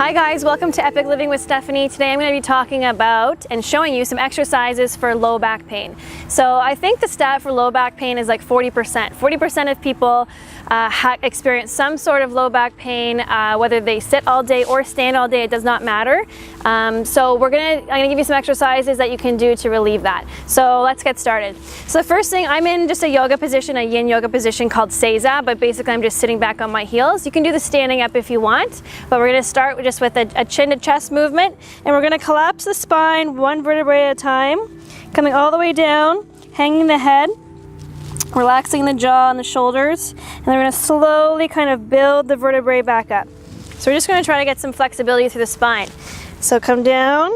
Hi guys, welcome to Epic Living with Stephanie. Today I'm going to be talking about and showing you some exercises for low back pain. So I think the stat for low back pain is like 40%. 40% of people experience some sort of low back pain, whether they sit all day or stand all day, it does not matter. So I'm gonna give you some exercises that you can do to relieve that. So let's get started. So the first thing, I'm in just a yoga position, a yin yoga position called Seiza, but basically I'm just sitting back on my heels. You can do the standing up if you want, but we're gonna start just with a chin to chest movement, and we're gonna collapse the spine one vertebrae at a time, coming all the way down, hanging the head, relaxing the jaw and the shoulders, and then we're going to slowly kind of build the vertebrae back up. So we're just going to try to get some flexibility through the spine. So come down,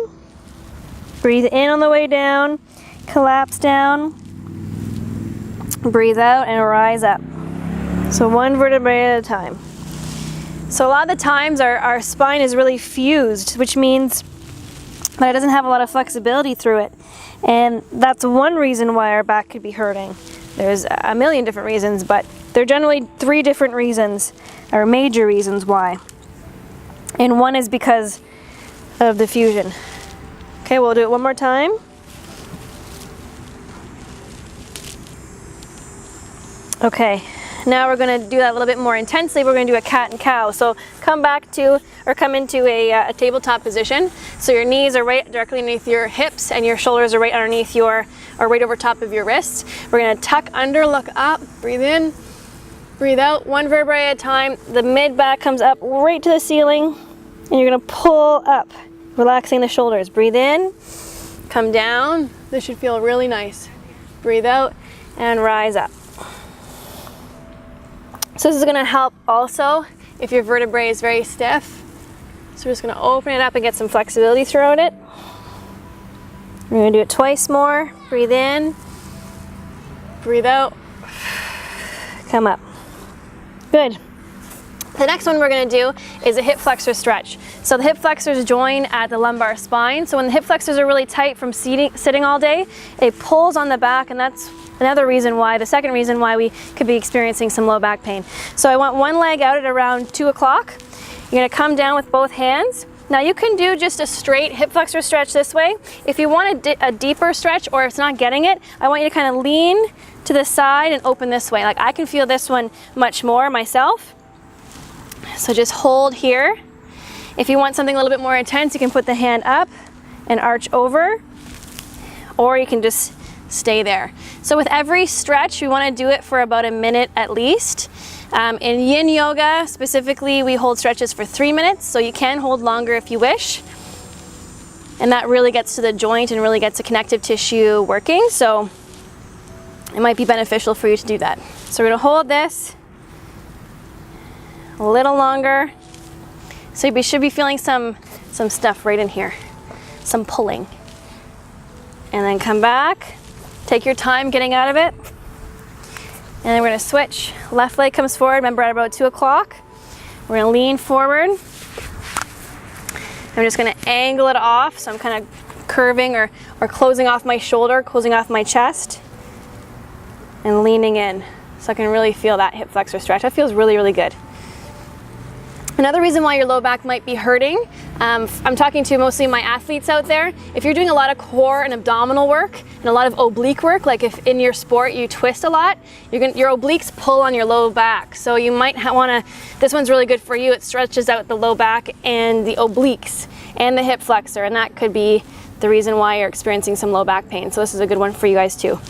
breathe in on the way down, collapse down, breathe out and rise up. So one vertebrae at a time. So a lot of the times our spine is really fused, which means that it doesn't have a lot of flexibility through it. And that's one reason why our back could be hurting. There's a million different reasons, but there are generally 3 different reasons, or major reasons why. And one is because of the fusion. Okay, we'll do it one more time. Okay, now we're going to do that a little bit more intensely. We're going to do a cat and cow. So come into a tabletop position. So your knees are right directly underneath your hips and your shoulders are right underneath right over top of your wrists. We're going to tuck under, look up, breathe in, breathe out, one vertebrae at a time. The mid back comes up right to the ceiling, and you're going to pull up, relaxing the shoulders. Breathe in, come down. This should feel really nice. Breathe out and rise up. So this is going to help also if your vertebrae is very stiff. So we're just going to open it up and get some flexibility throughout it. We're going to do it twice more. Breathe in, breathe out, come up. Good. The next one we're going to do is a hip flexor stretch. So the hip flexors join at the lumbar spine. So when the hip flexors are really tight from sitting all day, it pulls on the back, and that's the second reason why we could be experiencing some low back pain. So I want one leg out at around 2 o'clock. You're going to come down with both hands. Now you can do just a straight hip flexor stretch this way. If you want a deeper stretch, or if it's not getting it, I want you to kind of lean to the side and open this way. Like I can feel this one much more myself. So just hold here. If you want something a little bit more intense, you can put the hand up and arch over, or you can just stay there. So with every stretch, we want to do it for about a minute at least. In yin yoga specifically, we hold stretches for 3 minutes, so you can hold longer if you wish. And that really gets to the joint and really gets the connective tissue working, so it might be beneficial for you to do that. So we're going to hold this a little longer. So you should be feeling some stuff right in here, some pulling. And then come back, take your time getting out of it. And then we're going to switch. Left leg comes forward, remember at about 2 o'clock. We're going to lean forward. I'm just going to angle it off, so I'm kind of curving or closing off my shoulder, closing off my chest, and leaning in. So I can really feel that hip flexor stretch. That feels really, really good. Another reason why your low back might be hurting, I'm talking to mostly my athletes out there. If you're doing a lot of core and abdominal work and a lot of oblique work, like if in your sport you twist a lot, your obliques pull on your low back. So you might want to, this one's really good for you. It stretches out the low back and the obliques and the hip flexor, and that could be the reason why you're experiencing some low back pain. So this is a good one for you guys too.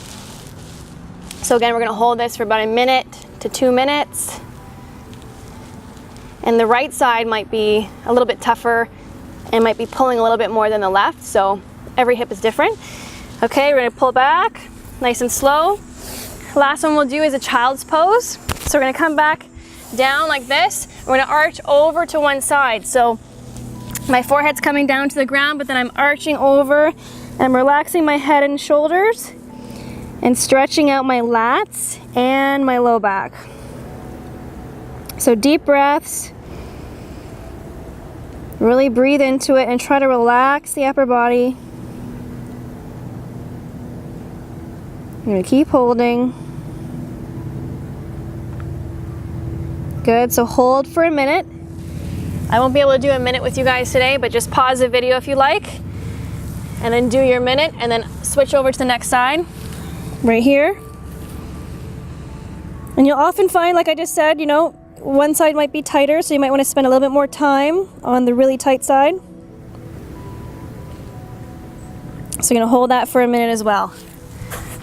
So again, we're going to hold this for about 1 minute to 2 minutes. And the right side might be a little bit tougher and might be pulling a little bit more than the left, so every hip is different. Okay, we're going to pull back, nice and slow. Last one we'll do is a child's pose. So we're going to come back down like this. We're going to arch over to one side. So my forehead's coming down to the ground, but then I'm arching over, and I'm relaxing my head and shoulders and stretching out my lats and my low back. So deep breaths. Really breathe into it and try to relax the upper body. I'm going to keep holding. Good, so hold for a minute. I won't be able to do a minute with you guys today, but just pause the video if you like, and then do your minute, and then switch over to the next side, right here. And you'll often find, like I just said, you know, one side might be tighter, so you might want to spend a little bit more time on the really tight side. So you're going to hold that for a minute as well.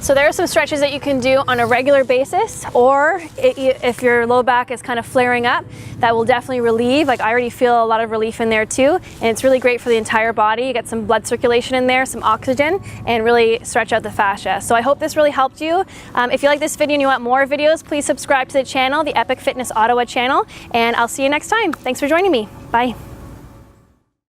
So there are some stretches that you can do on a regular basis, or if your low back is kind of flaring up, that will definitely relieve. Like I already feel a lot of relief in there too, and it's really great for the entire body. You get some blood circulation in there, some oxygen, and really stretch out the fascia. So I hope this really helped you. If you like this video and you want more videos, please subscribe to the channel, the Epic Fitness Ottawa channel, and I'll see you next time. Thanks for joining me. Bye.